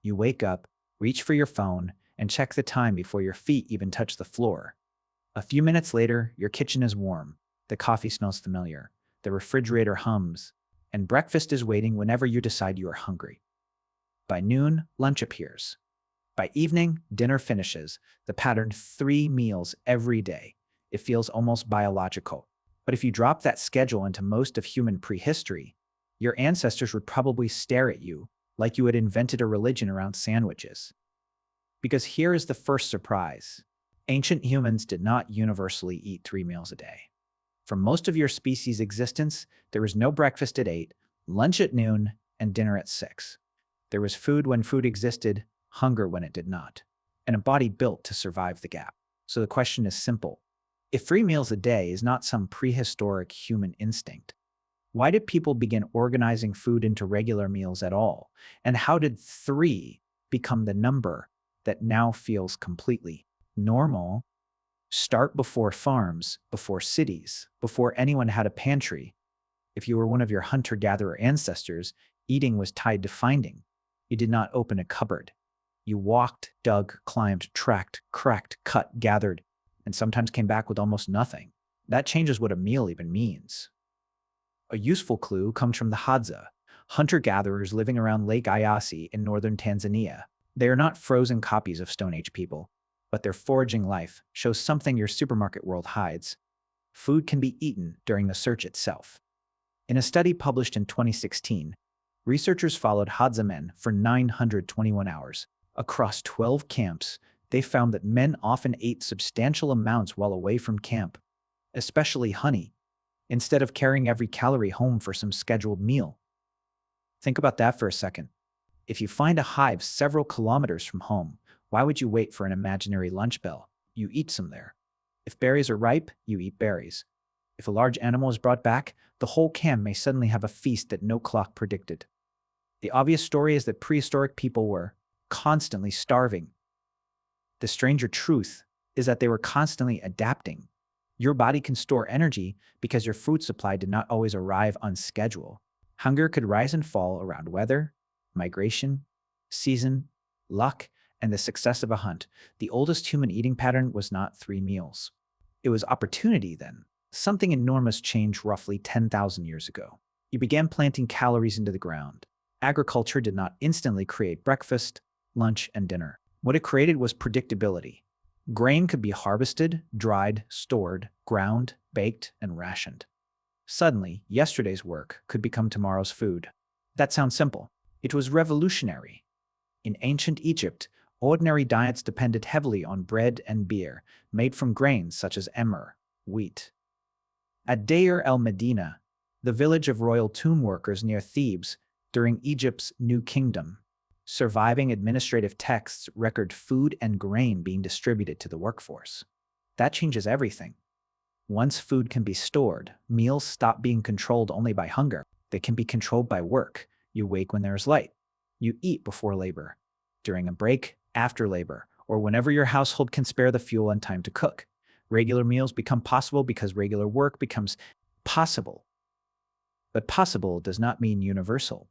You wake up, reach for your phone, and check the time before your feet even touch the floor. A few minutes later, your kitchen is warm, the coffee smells familiar, the refrigerator hums, and breakfast is waiting whenever you decide you are hungry. By noon, lunch appears. By evening, dinner finishes, the pattern 3 meals every day. It feels almost biological. But if you drop that schedule into most of human prehistory, your ancestors would probably stare at you like you had invented a religion around sandwiches. Because here is the first surprise. Ancient humans did not universally eat 3 meals a day. For most of your species' existence, there was no breakfast at 8, lunch at noon, and dinner at 6. There was food when food existed, hunger when it did not, and a body built to survive the gap. So the question is simple. If 3 meals a day is not some prehistoric human instinct, why did people begin organizing food into regular meals at all? And how did 3 become the number that now feels completely normal? Start before farms, before cities, before anyone had a pantry. If you were one of your hunter-gatherer ancestors, eating was tied to finding. You did not open a cupboard. You walked, dug, climbed, tracked, cracked, cut, gathered, and sometimes came back with almost nothing. That changes what a meal even means. A useful clue comes from the Hadza, hunter-gatherers living around Lake Eyasi in northern Tanzania. They are not frozen copies of Stone Age people, but their foraging life shows something your supermarket world hides. Food can be eaten during the search itself. In a study published in 2016, researchers followed Hadza men for 921 hours. Across 12 camps, they found that men often ate substantial amounts while away from camp, especially honey, instead of carrying every calorie home for some scheduled meal. Think about that for a second. If you find a hive several kilometers from home, why would you wait for an imaginary lunch bell? You eat some there. If berries are ripe, you eat berries. If a large animal is brought back, the whole camp may suddenly have a feast that no clock predicted. The obvious story is that prehistoric people were constantly starving. The stranger truth is that they were constantly adapting. Your body can store energy because your food supply did not always arrive on schedule. Hunger could rise and fall around weather, migration, season, luck, and the success of a hunt. The oldest human eating pattern was not 3 meals. It was opportunity then. Something enormous changed roughly 10,000 years ago. You began planting calories into the ground. Agriculture did not instantly create breakfast, lunch, and dinner. What it created was predictability. Grain could be harvested, dried, stored, ground, baked, and rationed. Suddenly, yesterday's work could become tomorrow's food. That sounds simple. It was revolutionary. In ancient Egypt, ordinary diets depended heavily on bread and beer, made from grains such as emmer, wheat. At Deir el-Medina, the village of royal tomb workers near Thebes during Egypt's New Kingdom, surviving administrative texts record food and grain being distributed to the workforce. That changes everything. Once food can be stored, meals stop being controlled only by hunger. They can be controlled by work. You wake when there is light. You eat before labor, during a break, after labor, or whenever your household can spare the fuel and time to cook. Regular meals become possible because regular work becomes possible. But possible does not mean universal.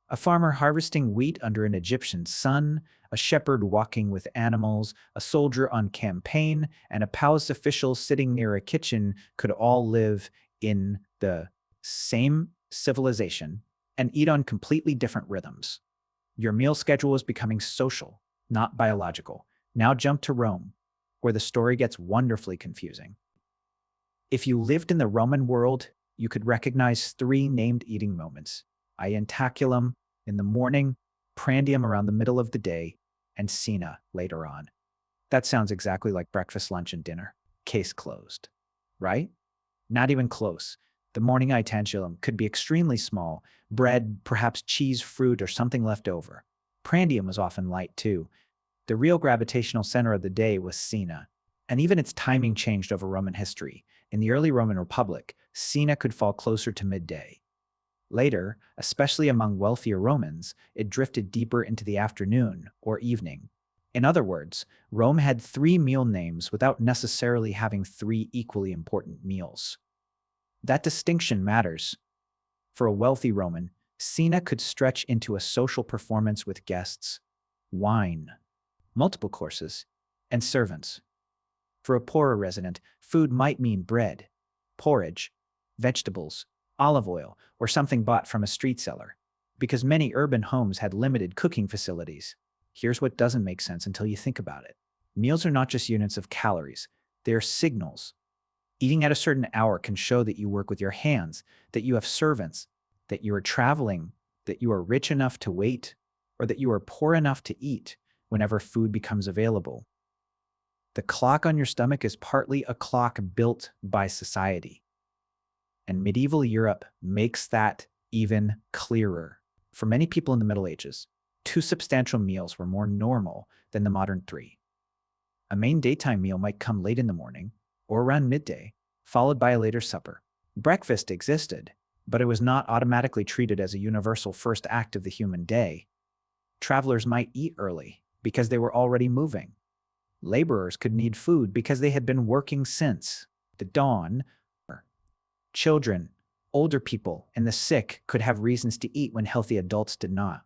A farmer harvesting wheat under an Egyptian sun, a shepherd walking with animals, a soldier on campaign, and a palace official sitting near a kitchen could all live in the same civilization and eat on completely different rhythms. Your meal schedule is becoming social, not biological. Now jump to Rome, where the story gets wonderfully confusing. If you lived in the Roman world, you could recognize 3 named eating moments: Ientaculum in the morning, Prandium around the middle of the day, and Cena later on. That sounds exactly like breakfast, lunch, and dinner. Case closed. Right? Not even close. The morning Ientaculum could be extremely small, bread, perhaps cheese, fruit, or something left over. Prandium was often light too. The real gravitational center of the day was Cena, and even its timing changed over Roman history. In the early Roman Republic, Cena could fall closer to midday. Later, especially among wealthier Romans, it drifted deeper into the afternoon or evening. In other words, Rome had 3 meal names without necessarily having 3 equally important meals. That distinction matters. For a wealthy Roman, Cena could stretch into a social performance with guests, wine, multiple courses, and servants. For a poorer resident, food might mean bread, porridge, vegetables, olive oil, or something bought from a street seller. Because many urban homes had limited cooking facilities. Here's what doesn't make sense until you think about it. Meals are not just units of calories, they are signals. Eating at a certain hour can show that you work with your hands, that you have servants, that you are traveling, that you are rich enough to wait, or that you are poor enough to eat whenever food becomes available. The clock on your stomach is partly a clock built by society. And medieval Europe makes that even clearer. For many people in the Middle Ages, 2 substantial meals were more normal than the modern 3. A main daytime meal might come late in the morning, or around midday, followed by a later supper. Breakfast existed, but it was not automatically treated as a universal first act of the human day. Travelers might eat early because they were already moving. Laborers could need food because they had been working since the dawn. Children, older people, and the sick could have reasons to eat when healthy adults did not.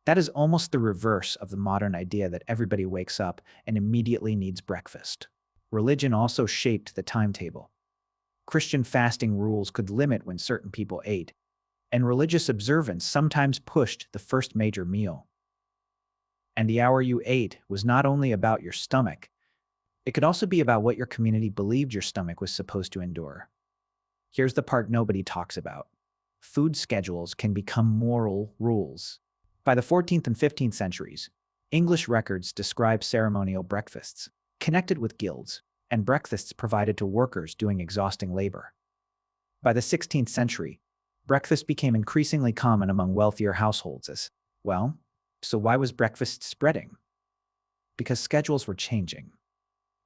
That is almost the reverse of the modern idea that everybody wakes up and immediately needs breakfast. Religion also shaped the timetable. Christian fasting rules could limit when certain people ate, and religious observance sometimes pushed the first major meal. And the hour you ate was not only about your stomach, it could also be about what your community believed your stomach was supposed to endure. Here's the part nobody talks about. Food schedules can become moral rules. By the 14th and 15th centuries, English records describe ceremonial breakfasts, connected with guilds, and breakfasts provided to workers doing exhausting labor. By the 16th century, breakfast became increasingly common among wealthier households as, well, so why was breakfast spreading? Because schedules were changing.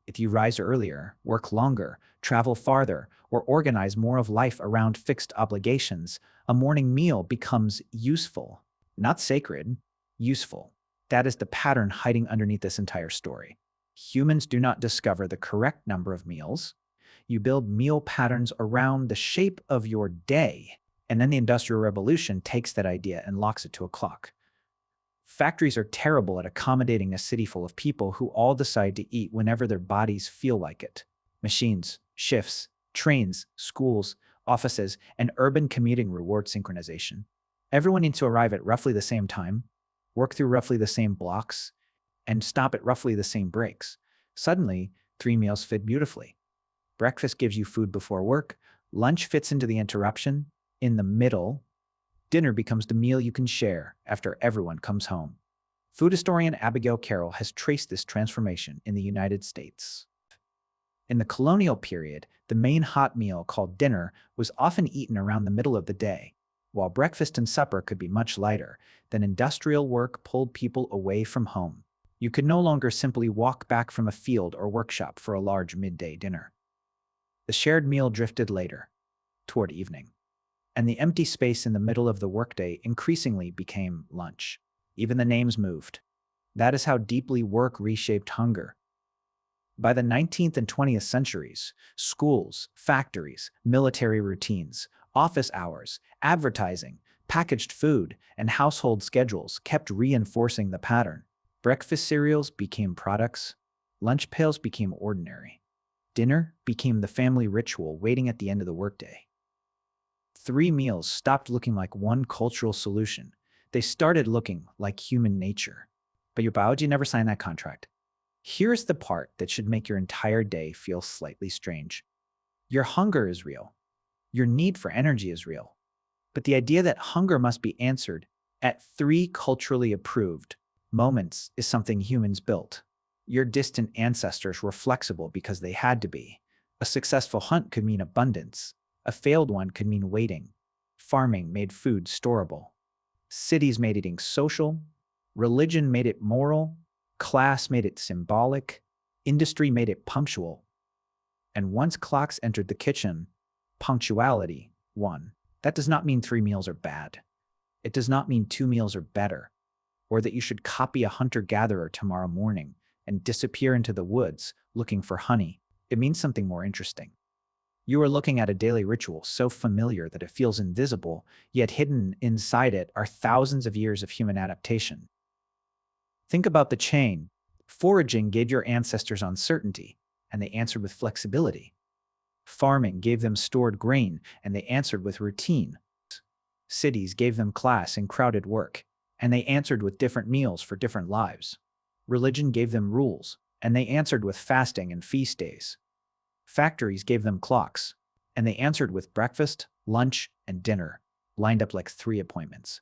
If you rise earlier, work longer, travel farther, or organize more of life around fixed obligations, a morning meal becomes useful. Not sacred, useful. That is the pattern hiding underneath this entire story. Humans do not discover the correct number of meals. You build meal patterns around the shape of your day, and then the Industrial Revolution takes that idea and locks it to a clock. Factories are terrible at accommodating a city full of people who all decide to eat whenever their bodies feel like it. Machines, shifts, trains, schools, offices, and urban commuting reward synchronization. Everyone needs to arrive at roughly the same time, work through roughly the same blocks, and stop at roughly the same breaks. Suddenly, 3 meals fit beautifully. Breakfast gives you food before work, lunch fits into the interruption, in the middle, dinner becomes the meal you can share after everyone comes home. Food historian Abigail Carroll has traced this transformation in the United States. In the colonial period, the main hot meal called dinner was often eaten around the middle of the day. While breakfast and supper could be much lighter, then industrial work pulled people away from home. You could no longer simply walk back from a field or workshop for a large midday dinner. The shared meal drifted later, toward evening, and the empty space in the middle of the workday increasingly became lunch. Even the names moved. That is how deeply work reshaped hunger. By the 19th and 20th centuries, schools, factories, military routines, office hours, advertising, packaged food, and household schedules kept reinforcing the pattern. Breakfast cereals became products, lunch pails became ordinary. Dinner became the family ritual waiting at the end of the workday. 3 meals stopped looking like one cultural solution. They started looking like human nature. But your biology never signed that contract. Here's the part that should make your entire day feel slightly strange. Your hunger is real. Your need for energy is real. But the idea that hunger must be answered at 3 culturally approved moments is something humans built. Your distant ancestors were flexible because they had to be. A successful hunt could mean abundance. A failed one could mean waiting. Farming made food storable. Cities made eating social. Religion made it moral. Class made it symbolic. Industry made it punctual. And once clocks entered the kitchen, punctuality won. That does not mean 3 meals are bad. It does not mean 2 meals are better, or that you should copy a hunter-gatherer tomorrow morning and disappear into the woods looking for honey. It means something more interesting. You are looking at a daily ritual so familiar that it feels invisible, yet hidden inside it are thousands of years of human adaptation. Think about the chain. Foraging gave your ancestors uncertainty, and they answered with flexibility. Farming gave them stored grain, and they answered with routine. Cities gave them class and crowded work, and they answered with different meals for different lives. Religion gave them rules, and they answered with fasting and feast days. Factories gave them clocks, and they answered with breakfast, lunch, and dinner, lined up like 3 appointments.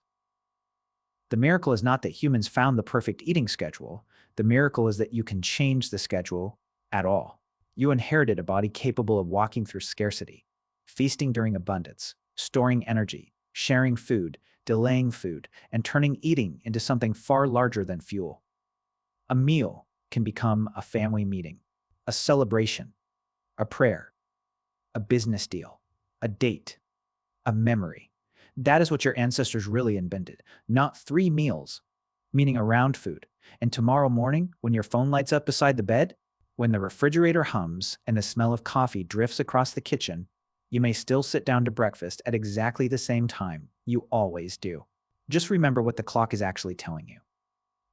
The miracle is not that humans found the perfect eating schedule. The miracle is that you can change the schedule at all. You inherited a body capable of walking through scarcity, feasting during abundance, storing energy, sharing food, delaying food, and turning eating into something far larger than fuel. A meal can become a family meeting, a celebration, a prayer, a business deal, a date, a memory. That is what your ancestors really invented, not 3 meals, meaning around food. And tomorrow morning, when your phone lights up beside the bed, when the refrigerator hums and the smell of coffee drifts across the kitchen, you may still sit down to breakfast at exactly the same time you always do. Just remember what the clock is actually telling you.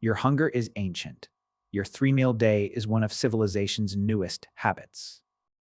Your hunger is ancient. Your 3 meal day is one of civilization's newest habits.